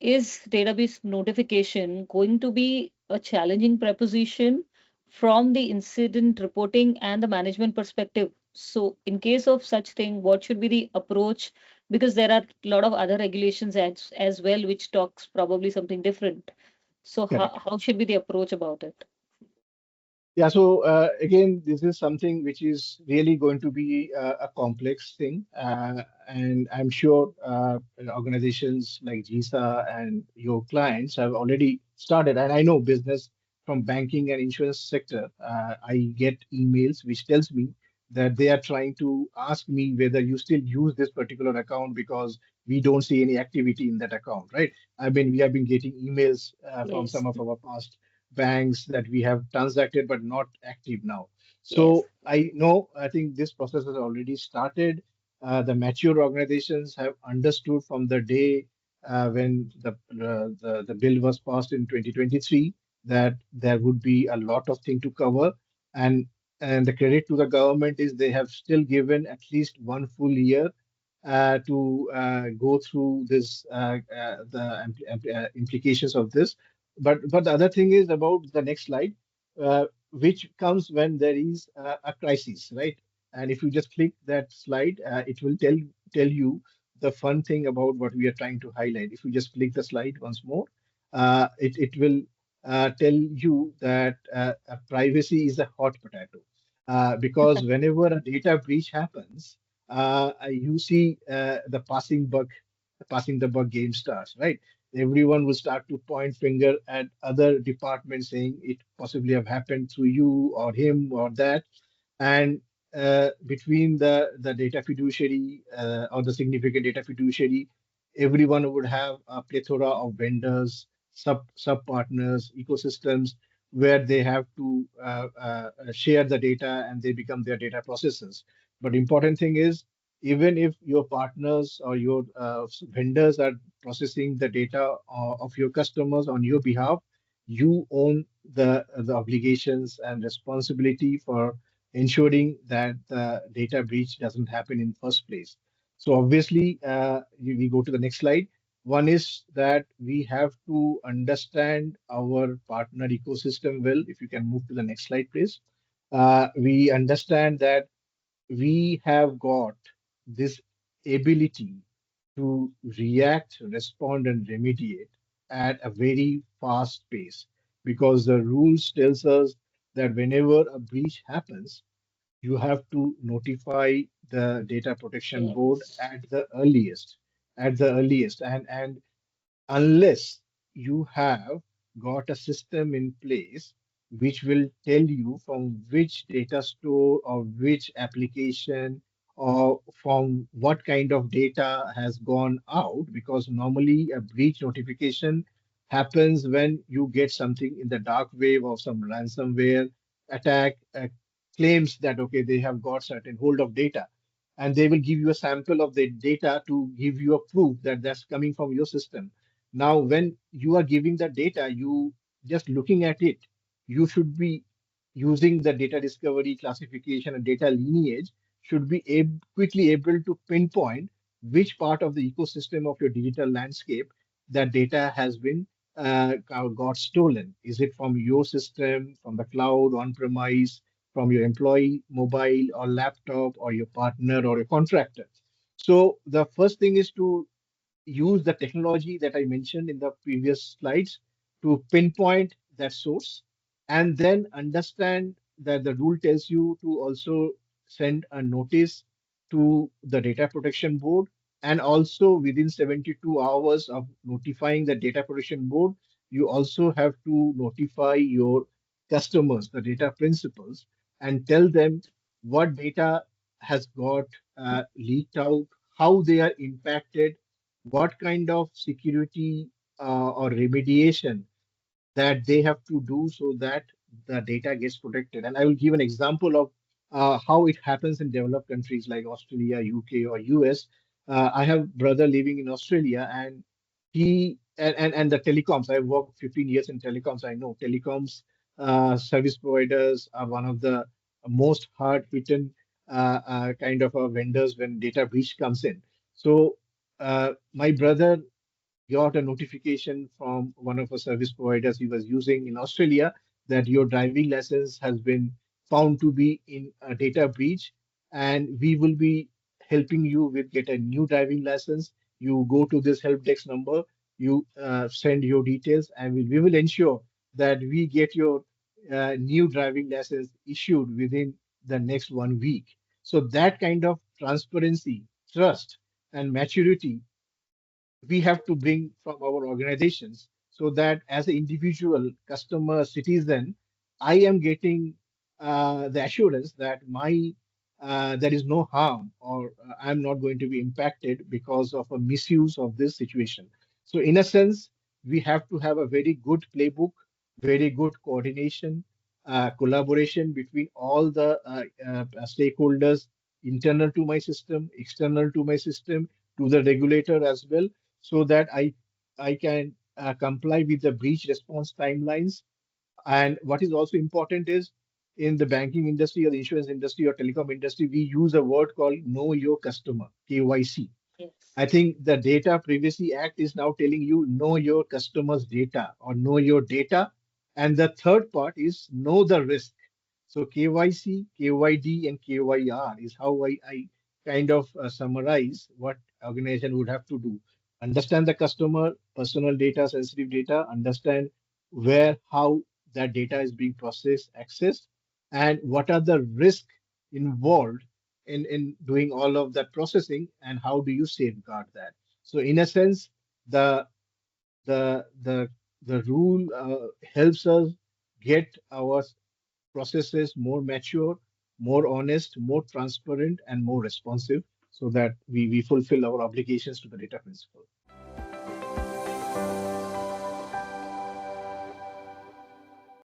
is database notification going to be a challenging proposition from the incident reporting and the management perspective? So, in case of such thing, what should be the approach? Because there are a lot of other regulations as well, which talks probably something different. So, Correct. how should be the approach about it? Yeah, so again, this is something which is really going to be a complex thing. And I'm sure organizations like GISA and your clients have already started. And I know business from banking and insurance sector, I get emails which tells me that they are trying to ask me whether you still use this particular account because we don't see any activity in that account, right? I mean, we have been getting emails from Yes, some of our past banks that we have transacted but not active now. yes. So I know, I think this process has already started. The mature organizations have understood from the day when the bill was passed in 2023 that there would be a lot of thing to cover, and the credit to the government is they have still given at least one full year to go through this implications of this. But the other thing is about the next slide, which comes when there is a crisis, right? And if you just click that slide, it will tell you the fun thing about what we are trying to highlight. If you just click the slide once more, it will tell you that privacy is a hot potato, because whenever a data breach happens, you see passing the bug game starts, right? Everyone will start to point finger at other departments saying it possibly have happened through you or him or that. And between the data fiduciary or the significant data fiduciary, everyone would have a plethora of vendors, sub partners, ecosystems where they have to share the data and they become their data processors. But important thing is, even if your partners or your vendors are processing the data of your customers on your behalf, you own the obligations and responsibility for ensuring that the data breach doesn't happen in first place. So obviously, we go to the next slide. One is that we have to understand our partner ecosystem well. If you can move to the next slide, please. We understand that we have got this ability to react, respond, and remediate at a very fast pace, because the rules tells us that whenever a breach happens, you have to notify the data protection board Yes. at the earliest, and unless you have got a system in place which will tell you from which data store or which application or from what kind of data has gone out, because normally a breach notification happens when you get something in the dark wave or some ransomware attack claims that okay, they have got certain hold of data, and they will give you a sample of the data to give you a proof that that's coming from your system. Now, when you are giving the data, you just looking at it, you should be using the data discovery, classification, and data lineage should be quickly able to pinpoint which part of the ecosystem of your digital landscape that data has been got stolen. Is it from your system, from the cloud, on-premise, from your employee mobile or laptop, or your partner or a contractor? So the first thing is to use the technology that I mentioned in the previous slides to pinpoint that source, and then understand that the rule tells you to also send a notice to the data protection board, and also within 72 hours of notifying the data protection board, you also have to notify your customers, the data principals, and tell them what data has got leaked out, how they are impacted, what kind of security or remediation that they have to do so that the data gets protected. And I will give an example of how it happens in developed countries like Australia, UK, or US. I have brother living in Australia, and and the telecoms. I've worked 15 years in telecoms. I know telecoms service providers are one of the most hard-hitting kind of vendors when data breach comes in. So my brother got a notification from one of our service providers he was using in Australia that your driving license has been found to be in a data breach, and we will be helping you with get a new driving license. You go to this help desk number, you send your details, and we will ensure that we get your new driving license issued within the next 1 week. So that kind of transparency, trust, and maturity we have to bring from our organizations, so that as an individual customer citizen, I am getting the assurance that my there is no harm, or I'm not going to be impacted because of a misuse of this situation. So in a sense, we have to have a very good playbook, very good coordination, collaboration between all the stakeholders, internal to my system, external to my system, to the regulator as well, so that I can comply with the breach response timelines. And what is also important is, in the banking industry or the insurance industry or telecom industry, we use a word called know your customer, KYC. Yes. I think the Data Privacy Act is now telling you know your customer's data or know your data. And the third part is know the risk. So KYC, KYD, and KYR is how I kind of summarize what organization would have to do. Understand the customer, personal data, sensitive data, understand where, how that data is being processed, accessed, and what are the risks involved in doing all of that processing, and how do you safeguard that. So in a sense, the the the the rule helps us get our processes more mature, more honest, more transparent, and more responsive, so that we fulfill our obligations to the data principle.